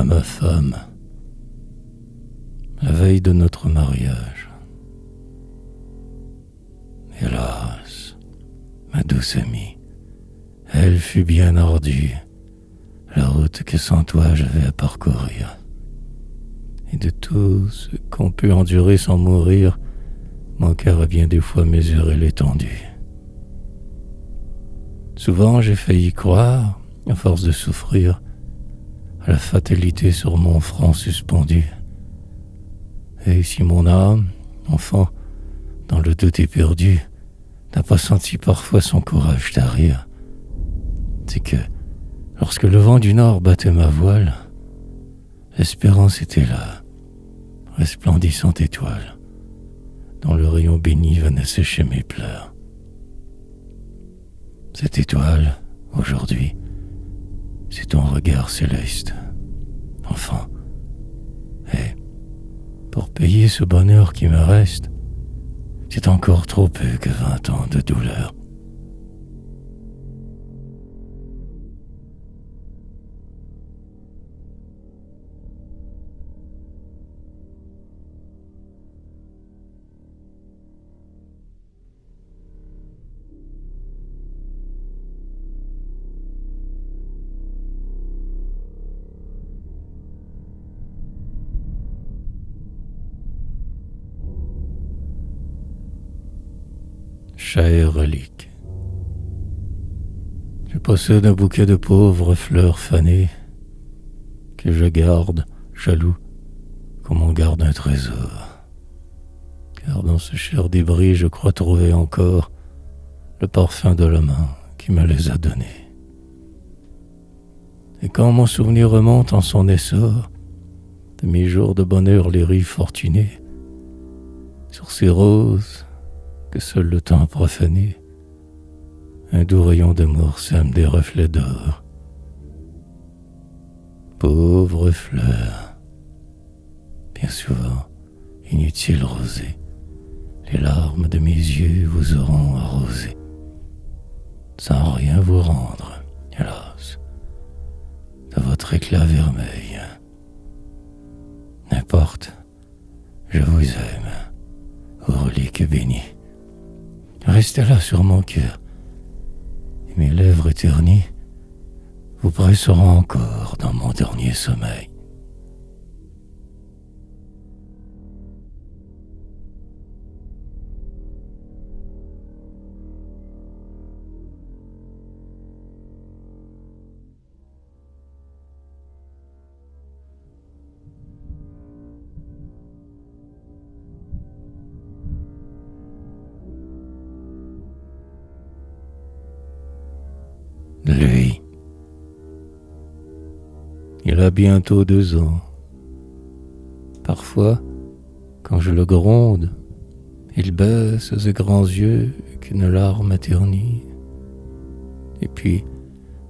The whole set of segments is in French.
à ma femme, la veille de notre mariage. Hélas, ma douce amie, elle fut bien ardue, la route que sans toi j'avais à parcourir. Et de tout ce qu'on peut endurer sans mourir, mon cœur a bien des fois mesuré l'étendue. Souvent j'ai failli croire, à force de souffrir, à la fatalité sur mon front suspendu. Et si mon âme, enfant, dans le doute éperdu, n'a pas senti parfois son courage tarir, c'est que, lorsque le vent du nord battait ma voile, l'espérance était là, resplendissante étoile, dont le rayon béni venait sécher mes pleurs. Cette étoile, aujourd'hui, c'est ton regard céleste, enfant. Et, pour payer ce bonheur qui me reste, c'est encore trop peu que 20 ans de douleur. Chère relique, je possède un bouquet de pauvres fleurs fanées que je garde, jaloux, comme on garde un trésor. Car dans ce cher débris, je crois trouver encore le parfum de la main qui me les a donnés. Et quand mon souvenir remonte en son essor, de mes jours de bonheur les rives fortunées, sur ces roses que seul le temps a profanées, un doux rayon d'amour sème des reflets d'or. Pauvre fleur, bien souvent, inutile rosée, les larmes de mes yeux vous auront arrosé, sans rien vous rendre, hélas, de votre éclat vermeil. N'importe, je vous aime, ô relique bénie. Restez là sur mon cœur, et mes lèvres éternies vous presseront encore dans mon dernier sommeil. Lui, il a bientôt 2 ans. Parfois, quand je le gronde, il baisse ses grands yeux qu'une larme ternit. Et puis,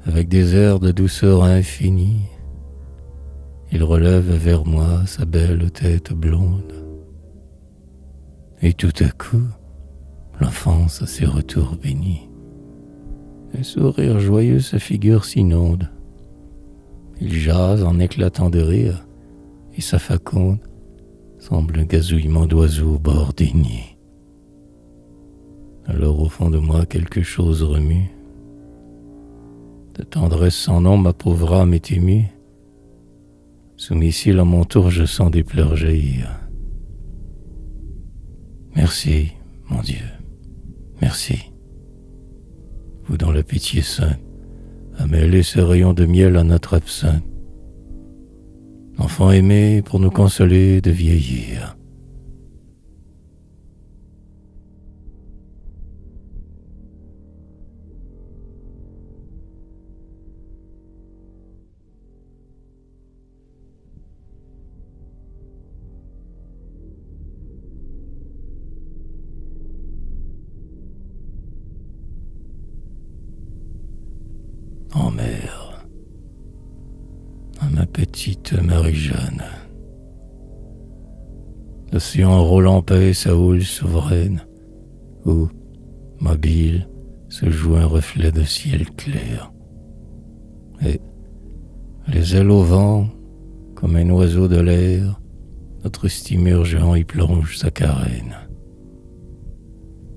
avec des airs de douceur infinie, il relève vers moi sa belle tête blonde. Et tout à coup, l'enfance a ses retours bénis. Un sourire joyeux sa figure s'inonde. Il jase en éclatant de rire, et sa faconde semble un gazouillement d'oiseaux au bord des nids. Alors au fond de moi quelque chose remue. De tendresse sans nom ma pauvre âme est émue. Sous mes cils à mon tour je sens des pleurs jaillir. Merci, mon Dieu, merci. Vous dont la pitié sainte a mêlé ce rayon de miel à notre absinthe. Enfant aimé pour nous consoler de vieillir. En mer, à ma petite Marie-Jeanne, l'océan roule en paix sa houle souveraine, où, mobile, se joue un reflet de ciel clair. Et, les ailes au vent, Comme un oiseau de l'air, notre steamer géant y plonge sa carène.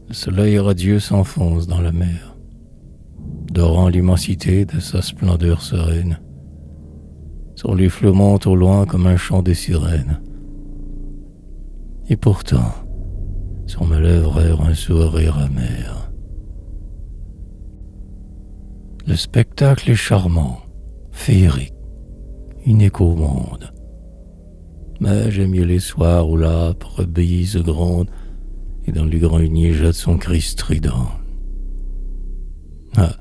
Le soleil radieux s'enfonce dans la mer, dorant l'immensité de sa splendeur sereine. Sur les flots monte au loin comme un chant des sirènes. Et pourtant, sur mes lèvres erre un sourire amer. Le spectacle est charmant, féerique, unique au monde. Mais j'aime mieux les soirs où l'âpre bise gronde et dans le grenier jette son cri strident. Ah,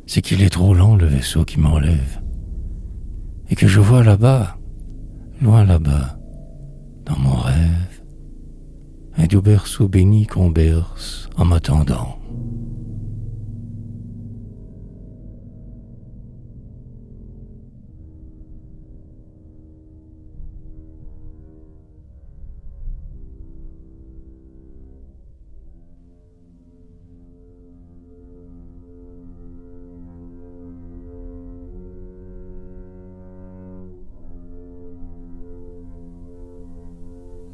c'est qu'il est trop lent le vaisseau qui m'enlève et que je vois là-bas, loin là-bas, dans mon rêve, un doux berceau béni qu'on berce en m'attendant.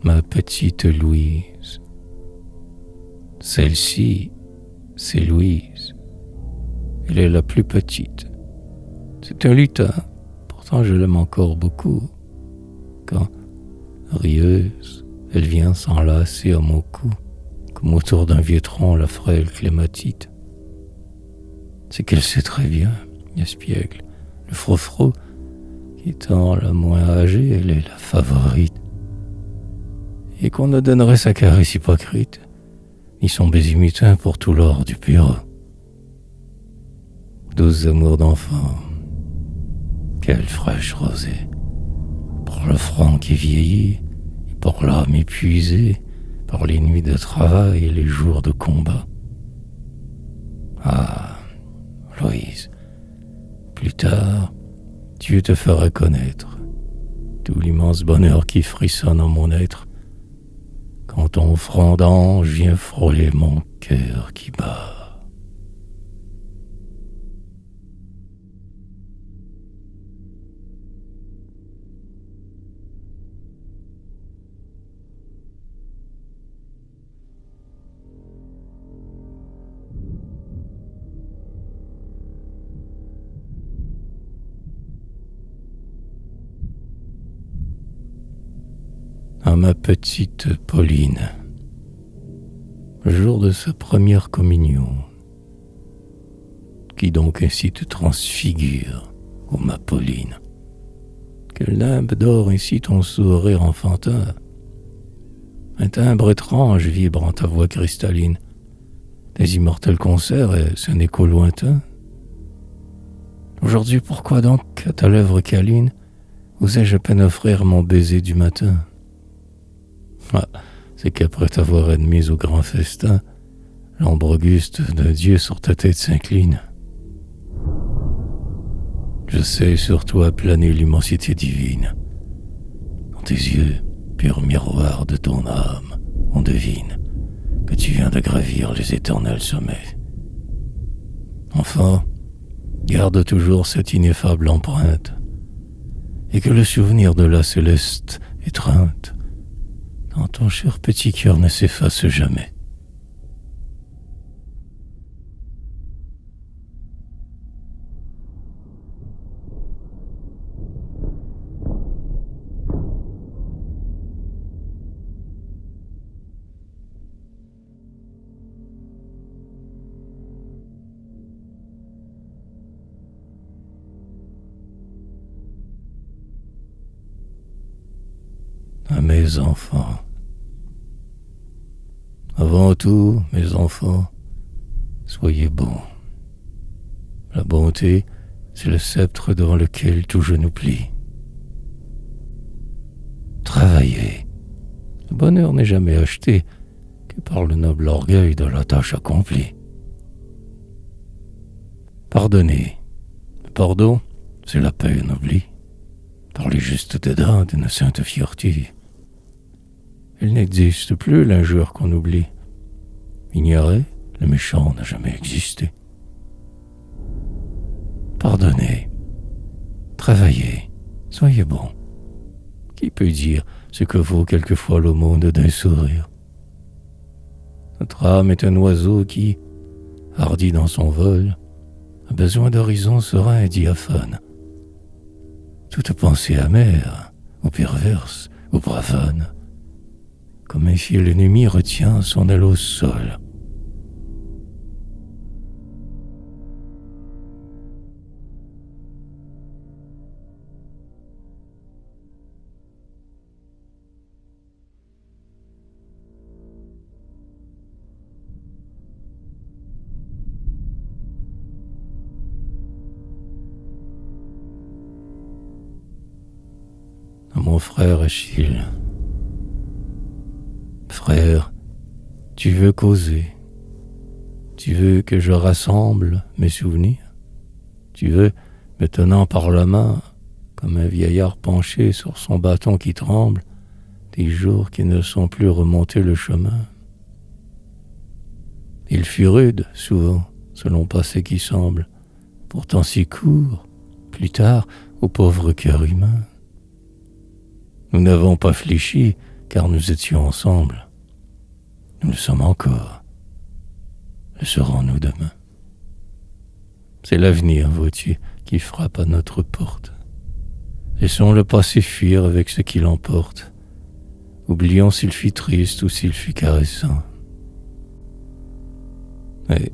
Ma petite Louise. Celle-ci, c'est Louise. Elle est la plus petite. C'est un lutin, pourtant je l'aime encore beaucoup. Quand, rieuse, elle vient s'enlacer à mon cou, comme autour d'un vieux tronc la frêle clématite. C'est qu'elle sait très bien, espiègle, le frou-frou, qui étant la moins âgée, elle est la favorite. Et qu'on ne donnerait sa caresse hypocrite, ni son baiser mutin pour tout l'or du bureau. Douze amours d'enfant, quelle fraîche rosée, pour le front qui vieillit, et pour l'âme épuisée, par les nuits de travail et les jours de combat. Ah, Louise, plus tard, Dieu te fera connaître tout l'immense bonheur qui frissonne en mon être, quand ton front d'ange vient frôler mon cœur qui bat. À ma petite Pauline, le jour de sa première communion, qui donc ainsi te transfigure, ô ma Pauline, quel nimbe dore ainsi ton sourire enfantin, un timbre étrange vibre en ta voix cristalline, des immortels concerts et un écho lointain. Aujourd'hui, pourquoi donc à ta lèvre câline osais-je à peine offrir mon baiser du matin? Ah, c'est qu'après t'avoir admise au grand festin, l'ombre auguste de Dieu sur ta tête s'incline. Je sais sur toi planer l'immensité divine. Dans tes yeux, pur miroir de ton âme, on devine que tu viens de gravir les éternels sommets. Enfin, garde toujours cette ineffable empreinte, et que le souvenir de la céleste étreinte dans ton cher petit cœur ne s'efface jamais. À mes enfants. Avant tout, mes enfants, soyez bons. La bonté, c'est le sceptre devant lequel tout genou plie. Travaillez. Le bonheur n'est jamais acheté que par le noble orgueil de la tâche accomplie. Pardonnez. Le pardon, c'est la paix ennoblie par les justes dédains d'une sainte fierté. Il n'existe plus l'injure qu'on oublie. Ignorer, le méchant n'a jamais existé. Pardonnez, travaillez, soyez bons. Qui peut dire ce que vaut quelquefois l'aumône d'un sourire? Notre âme est un oiseau qui, hardi dans son vol, a besoin d'horizons sereins et diaphanes. Toute pensée amère, ou perverse, ou profane, comme un fil ennemi retient son aile au sol. À mon frère Achille, frère, tu veux causer, tu veux que je rassemble mes souvenirs, tu veux, me tenant par la main, comme un vieillard penché sur son bâton qui tremble, des jours qui ne sont plus remontés le chemin. Il fut rude, souvent, selon passé qui semble, pourtant si court, plus tard, au pauvre cœur humain. Nous n'avons pas fléchi, car nous étions ensemble. Nous le sommes encore. Le serons-nous demain? C'est l'avenir, vois-tu, qui frappe à notre porte. Laissons le passé fuir avec ce qu'il emporte. Oublions s'il fut triste ou s'il fut caressant. Mais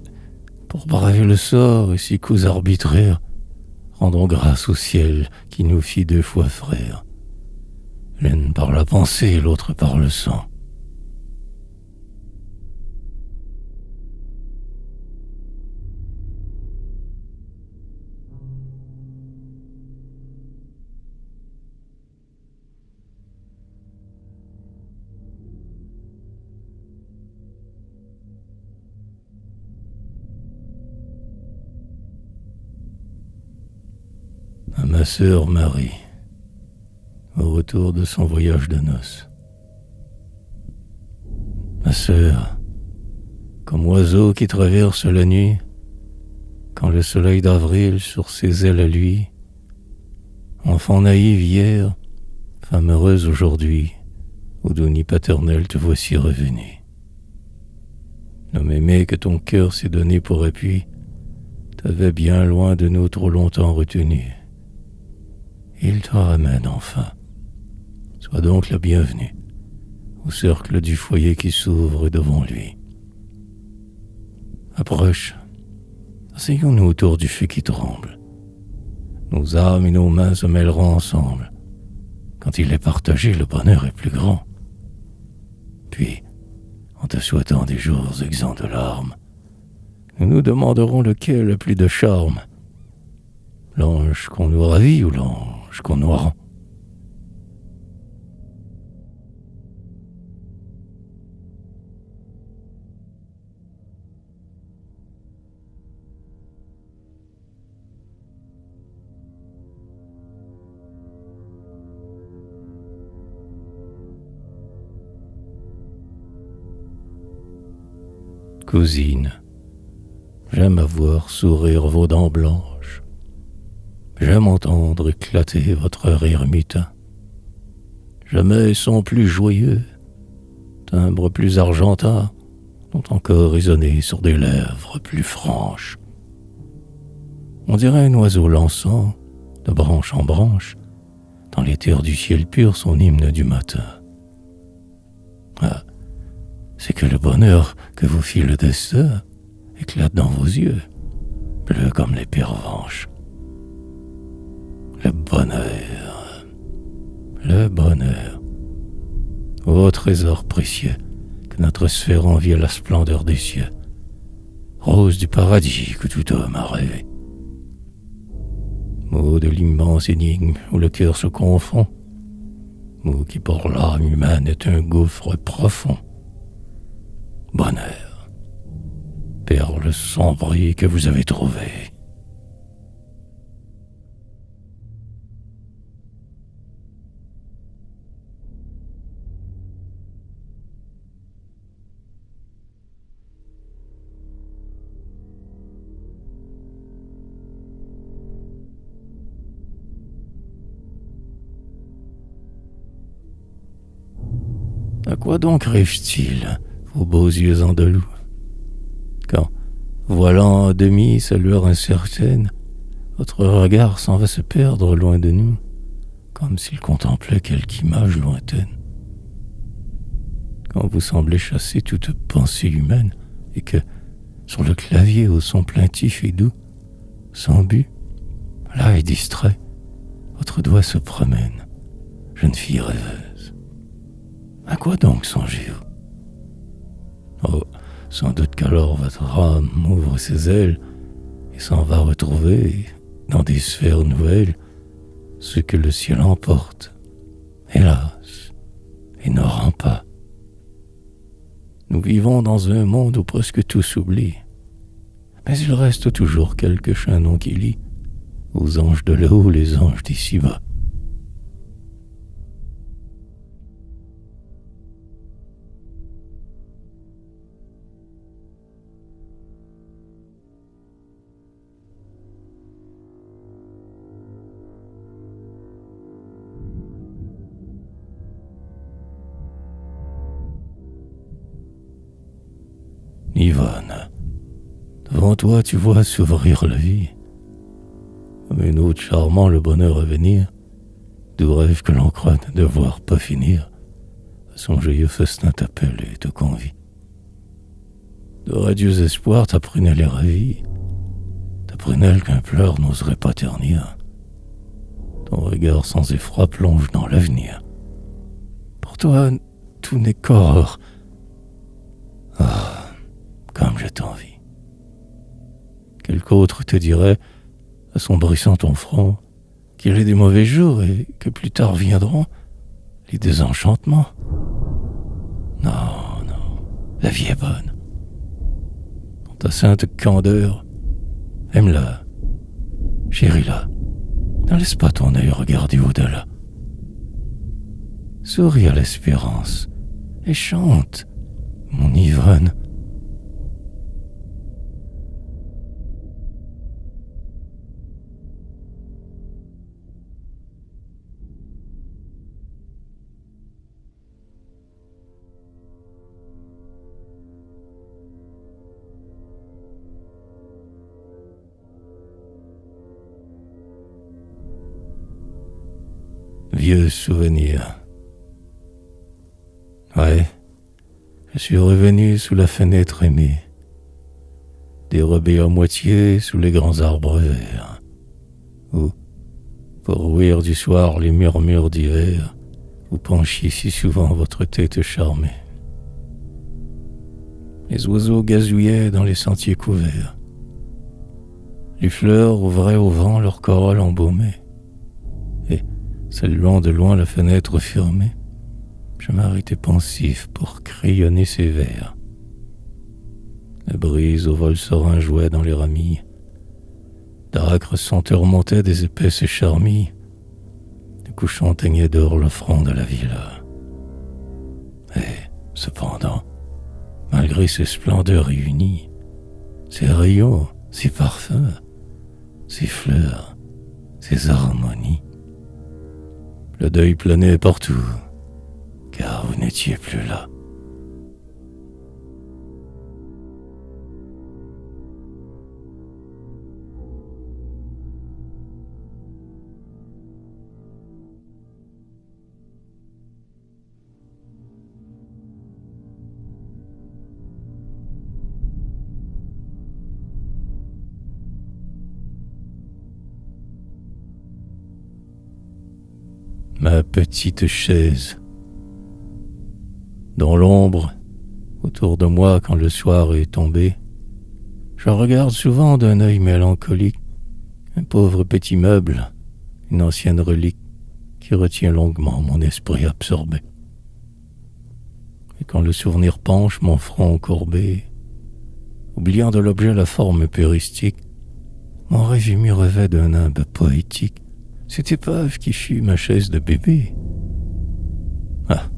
pour braver le sort et ses coups arbitraires, rendons grâce au ciel qui nous fit deux fois frères. L'une par la pensée et l'autre par le sang. À ma sœur Marie, au retour de son voyage de noces. Ma sœur, comme oiseau qui traverse la nuit, quand le soleil d'avril sur ses ailes à lui, enfant naïve hier, femme heureuse aujourd'hui, au doux nid paternel te voici revenu. L'homme aimé que ton cœur s'est donné pour appui, t'avait bien loin de nous trop longtemps retenu. Il te ramène enfin. Sois donc la bienvenue au cercle du foyer qui s'ouvre devant lui. Approche, asseyons-nous autour du feu qui tremble. Nos âmes et nos mains se mêleront ensemble. Quand il est partagé, le bonheur est plus grand. Puis, en te souhaitant des jours exempts de larmes, nous nous demanderons lequel a plus de charme, l'ange qu'on nous ravit ou l'ange qu'on nous rend. Cousine, j'aime à voir sourire vos dents blanches. J'aime entendre éclater votre rire mutin. Jamais son plus joyeux, timbre plus argentin, dont encore résonné sur des lèvres plus franches. On dirait un oiseau lançant, de branche en branche, dans l'éther du ciel pur son hymne du matin. Ah, c'est que le bonheur que vous fit le destin éclate dans vos yeux, bleu comme les pervenches. Le bonheur, le bonheur, ô trésor précieux que notre sphère envie à la splendeur des cieux, rose du paradis que tout homme a rêvé. Mot de l'immense énigme où le cœur se confond, mot qui pour l'âme humaine est un gouffre profond. Bonheur, perle sombrée que vous avez trouvée. À quoi donc rêvent-ils, vos beaux yeux andalous, quand, voilant à demi sa lueur incertaine, votre regard s'en va se perdre loin de nous, comme s'il contemplait quelque image lointaine. Quand vous semblez chasser toute pensée humaine, et que, sur le clavier au son plaintif et doux, sans but, là et distrait, votre doigt se promène, jeune fille rêveuse. À quoi donc songez-vous? Oh, sans doute qu'alors votre âme ouvre ses ailes et s'en va retrouver, dans des sphères nouvelles, ce que le ciel emporte, hélas, et ne rend pas. Nous vivons dans un monde où presque tout s'oublie, mais il reste toujours quelques chaînons qui lient aux anges de là-haut les anges d'ici-bas. Yvonne, devant toi tu vois s'ouvrir la vie, comme une autre charmant le bonheur à venir, d'où rêve que l'on croit ne devoir pas finir, à son joyeux festin t'appelle et te convie. De radieux espoirs ta prunelle est ravie, ta prunelle qu'un pleur n'oserait pas ternir. Ton regard sans effroi plonge dans l'avenir. Pour toi, tout n'est qu'or. Ah, comme je t'envie. Quelque autre te dirait, assombrissant ton front, qu'il y a des mauvais jours et que plus tard viendront les désenchantements. Non, non, la vie est bonne. Dans ta sainte candeur, aime-la, chéris-la, ne laisse pas ton œil regarder au-delà. Souris à l'espérance et chante, mon Yvonne. Vieux souvenir. Ouais, je suis revenu sous la fenêtre aimée, dérobé à moitié sous les grands arbres verts, où, pour ouïr du soir les murmures d'hiver, vous penchiez si souvent votre tête charmée. Les oiseaux gazouillaient dans les sentiers couverts. Les fleurs ouvraient au vent leur corolle embaumée. Et, saluant de loin la fenêtre fermée, je m'arrêtais pensif pour crayonner ses vers. La brise au vol serein jouait dans les ramilles. D'âcres senteurs montaient des épaisses charmilles. Le couchant teignait d'or le front de la villa. Et, cependant, malgré ces splendeurs réunies, ces rayons, ces parfums, ces fleurs, ces harmonies, le deuil planait partout, car vous n'étiez plus là. Ma petite chaise. Dans l'ombre, autour de moi quand le soir est tombé, je regarde souvent d'un œil mélancolique un pauvre petit meuble, une ancienne relique qui retient longuement mon esprit absorbé. Et quand le souvenir penche mon front courbé, oubliant de l'objet la forme péristique, mon rêve ému revêt d'un nimbe poétique cette épave qui fut ma chaise de bébé. Ah,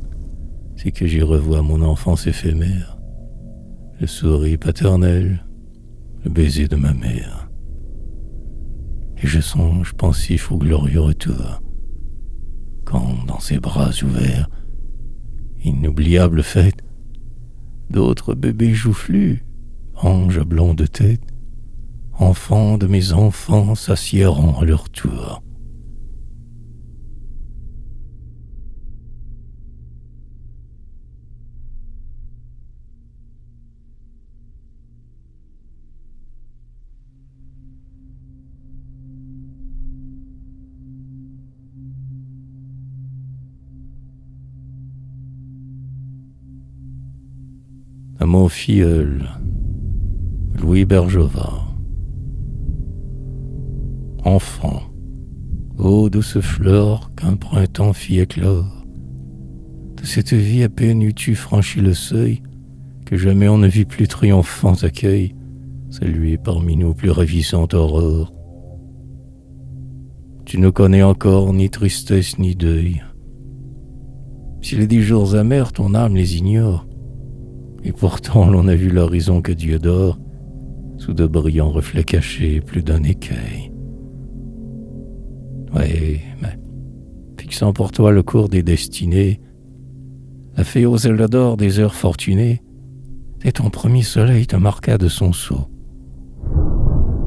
c'est que j'y revois mon enfance éphémère, le sourire paternel, le baiser de ma mère. Et je songe pensif au glorieux retour, quand, dans ses bras ouverts, inoubliable fête. D'autres bébés joufflus, anges blonds de tête, enfants de mes enfants s'assiéront à leur tour. À mon filleul, Louis Bergevin. Enfant, ô douce fleur qu'un printemps fit éclore, de cette vie à peine eus-tu franchi le seuil, que jamais on ne vit plus triomphant accueil, salué parmi nos plus ravissantes aurores. Tu ne connais encore ni tristesse ni deuil. Si les 10 jours amers, ton âme les ignore, et pourtant l'on a vu l'horizon que Dieu dort, sous de brillants reflets cachés, plus d'un écueil. Ouais, mais fixant pour toi le cours des destinées, la fée aux ailes d'or des heures fortunées, dès ton premier soleil te marqua de son sceau.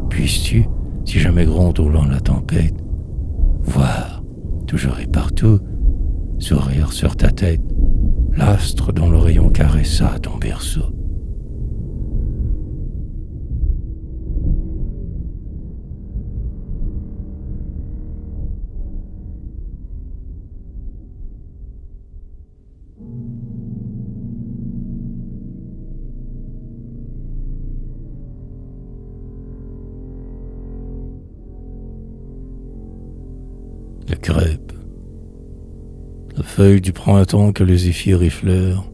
Puisses-tu, si jamais gronde au long la tempête, voir, toujours et partout, sourire sur ta tête, l'astre dont le rayon caressa ton berceau. La crêpe, la feuille du printemps que le zéphyr effleure,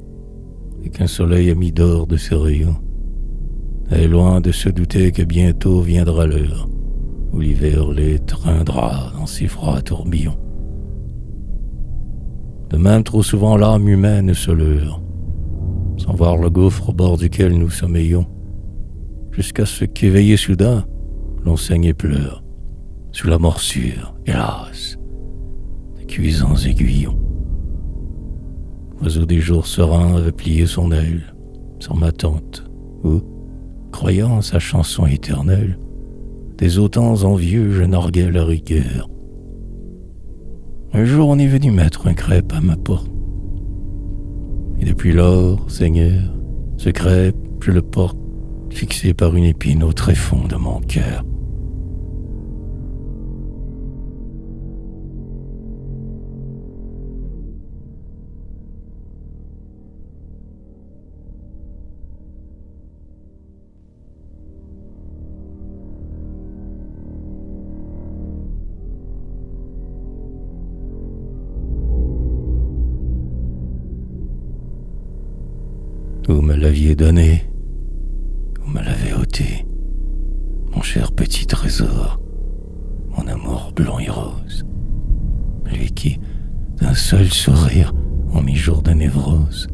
et qu'un soleil a mis d'or de ses rayons, est loin de se douter que bientôt viendra l'heure où l'hiver l'étreindra dans ses froids tourbillons. De même trop souvent l'âme humaine se leurre, sans voir le gouffre au bord duquel nous sommeillons, jusqu'à ce qu'éveillé soudain, l'on saigne et pleure, sous la morsure, hélas, des cuisants aiguillons. L'oiseau des jours sereins avait plié son aile sur ma tente, où, croyant sa chanson éternelle, des autans envieux je narguais la rigueur. Un jour on est venu mettre un crêpe à ma porte, et depuis lors, Seigneur, ce crêpe je le porte, fixé par une épine au tréfonds de mon cœur. Vous me l'aviez donné, vous me l'avez ôté, mon cher petit trésor, mon amour blanc et rose, lui qui, d'un seul sourire, en mi-jour de névrose,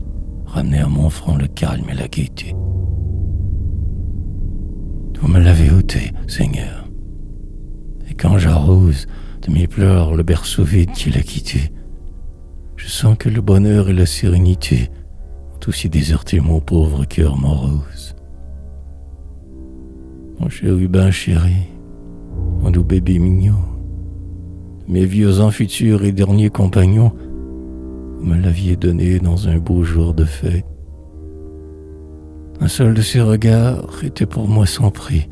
ramenait à mon front le calme et la gaieté. Vous me l'avez ôté, Seigneur, et quand j'arrose de mes pleurs le berceau vide qu'il a quitté, je sens que le bonheur et la sérénité aussi déserté mon pauvre cœur morose. Mon chérubin chéri, mon doux bébé mignon, mes vieux ans futurs et derniers compagnons, vous me l'aviez donné dans un beau jour de fête. Un seul de ces regards était pour moi sans prix.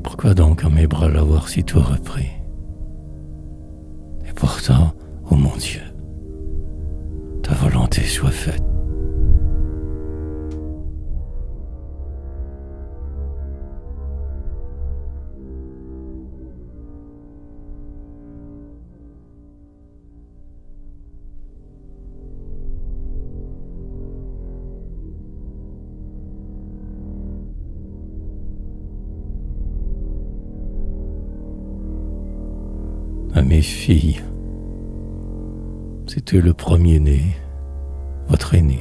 Pourquoi donc à mes bras l'avoir si tôt repris? Et pourtant, ô mon Dieu, ta volonté soit faite. À mes filles, c'était le premier-né, votre aîné,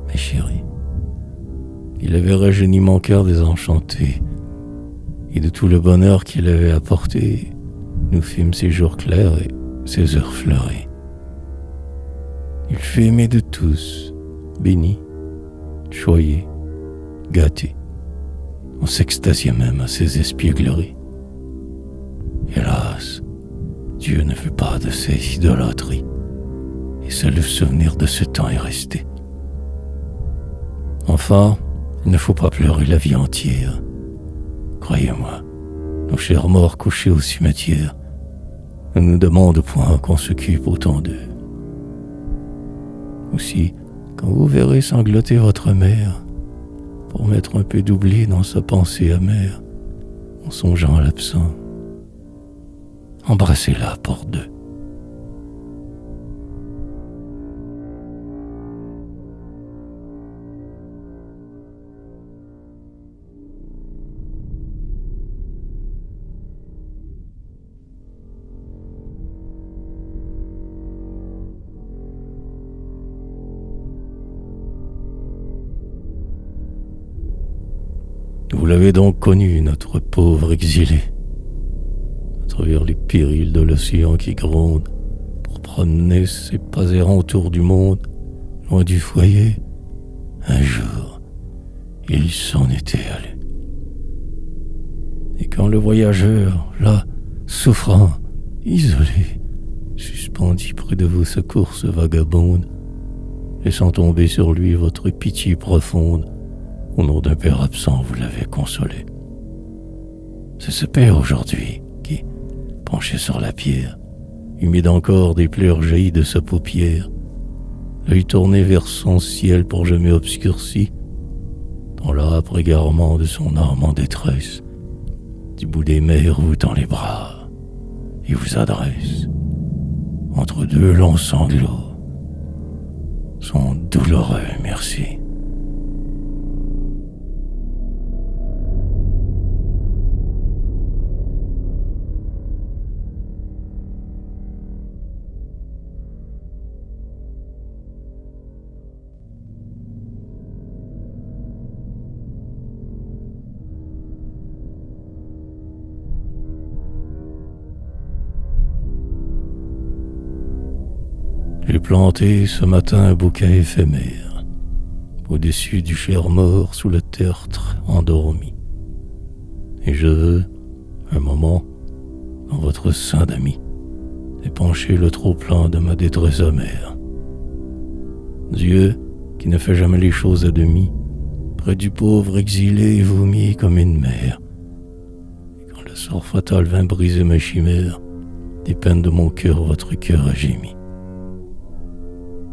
mes chéris. Il avait rajeuni mon cœur désenchanté, et de tout le bonheur qu'il avait apporté, nous fîmes ses jours clairs et ses heures fleuries. Il Il fut aimé de tous, béni, choyé, gâté. On s'extasiait même à ses espiègleries. Hélas, Dieu ne fut pas de ces idolâtries, et seul le souvenir de ce temps est resté. Enfin, il ne faut pas pleurer la vie entière. Croyez-moi, nos chers morts couchés au cimetière ne nous demandent point qu'on s'occupe autant d'eux. Aussi, quand vous verrez sangloter votre mère, pour mettre un peu d'oubli dans sa pensée amère, en songeant à l'absent, embrassez-la pour deux. Vous l'avez donc connu, notre pauvre exilé, à travers les périls de l'océan qui gronde, pour promener ses pas errants autour du monde, loin du foyer. Un jour, il s'en était allé. Et quand le voyageur, là, souffrant, isolé, suspendit près de vous sa course vagabonde, laissant tomber sur lui votre pitié profonde, au nom d'un père absent, vous l'avez consolé. C'est ce père aujourd'hui qui, penché sur la pierre, humide encore des pleurs jaillies de sa paupière, l'œil tourné vers son ciel pour jamais obscurci, dans l'âpre égarement de son âme en détresse, du bout des mers vous tend les bras et vous adresse, entre deux longs sanglots, son douloureux merci. J'ai planté ce matin un bouquet éphémère, au-dessus du cher mort sous le tertre endormi. Et je veux, un moment, dans votre sein d'amis, épancher le trop-plein de ma détresse amère. Dieu, qui ne fait jamais les choses à demi, près du pauvre exilé vomi comme une mère. Et quand le sort fatal vint briser ma chimère, des peines de mon cœur votre cœur a gémi.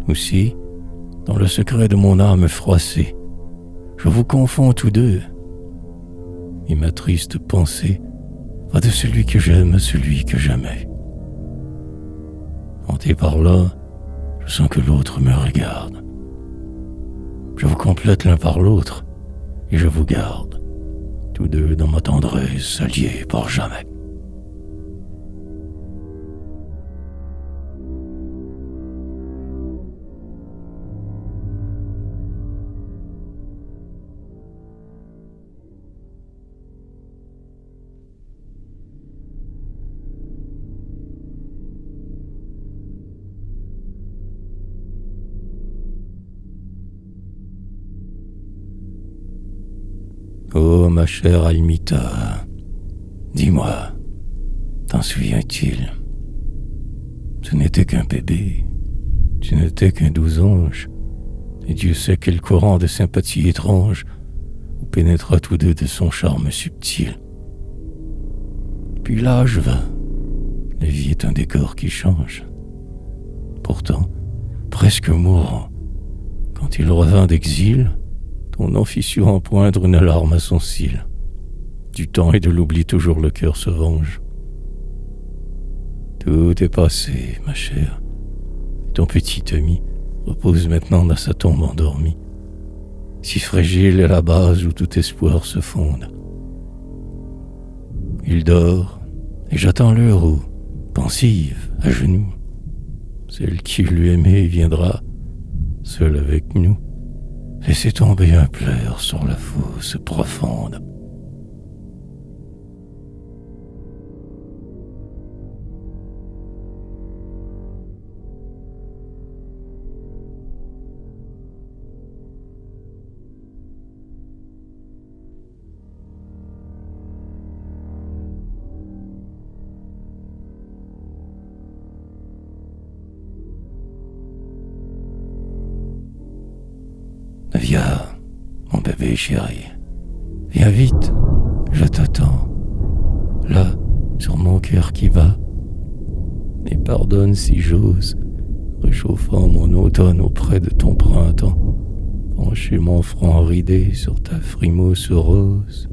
Aussi, dans le secret de mon âme froissée, je vous confonds tous deux. Et ma triste pensée va de celui que j'aime à celui que j'aimais. Hanté par là, je sens que l'autre me regarde. Je vous complète l'un par l'autre et je vous garde, tous deux dans ma tendresse alliés pour jamais. Oh, ma chère Almita, dis-moi, t'en souviens-t-il? Tu n'étais qu'un bébé, tu n'étais qu'un doux ange, et Dieu sait quel courant de sympathie étrange vous pénétra tous deux de son charme subtil. Puis l'âge va, la vie est un décor qui change. Pourtant, presque mourant, quand il revint d'exil, ton nom fit en poindre une larme à son cil. Du temps et de l'oubli toujours le cœur se venge. Tout est passé, ma chère, et ton petit ami repose maintenant dans sa tombe endormie. Si fragile est la base où tout espoir se fonde. Il dort, et j'attends l'heure où, pensive, à genoux, celle qui lui aimait viendra, seule avec nous, laisser tomber un pleur sur la fosse profonde. Viens, mon bébé chéri. Viens vite, je t'attends. Là, sur mon cœur qui bat. Et pardonne si j'ose, réchauffant mon automne auprès de ton printemps, pencher mon front ridé sur ta frimousse rose.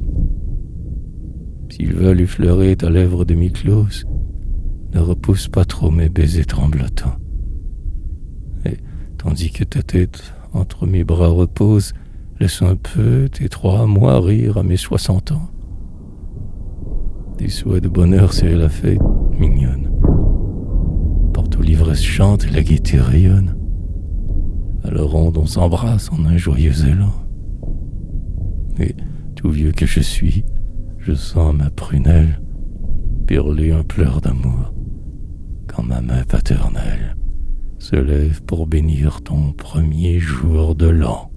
S'ils veulent effleurer ta lèvre demi-close, ne repousse pas trop mes baisers tremblotants. Et tandis que ta tête entre mes bras repose, laisse un peu tes 3 mois rire à mes 60 ans. Des souhaits de bonheur, c'est la fête mignonne. Porte où l'ivresse chante et la gaieté rayonne. À la ronde, on s'embrasse en un joyeux élan. Et tout vieux que je suis, je sens ma prunelle hurler un pleur d'amour quand ma main paternelle se lève pour bénir ton premier jour de l'an.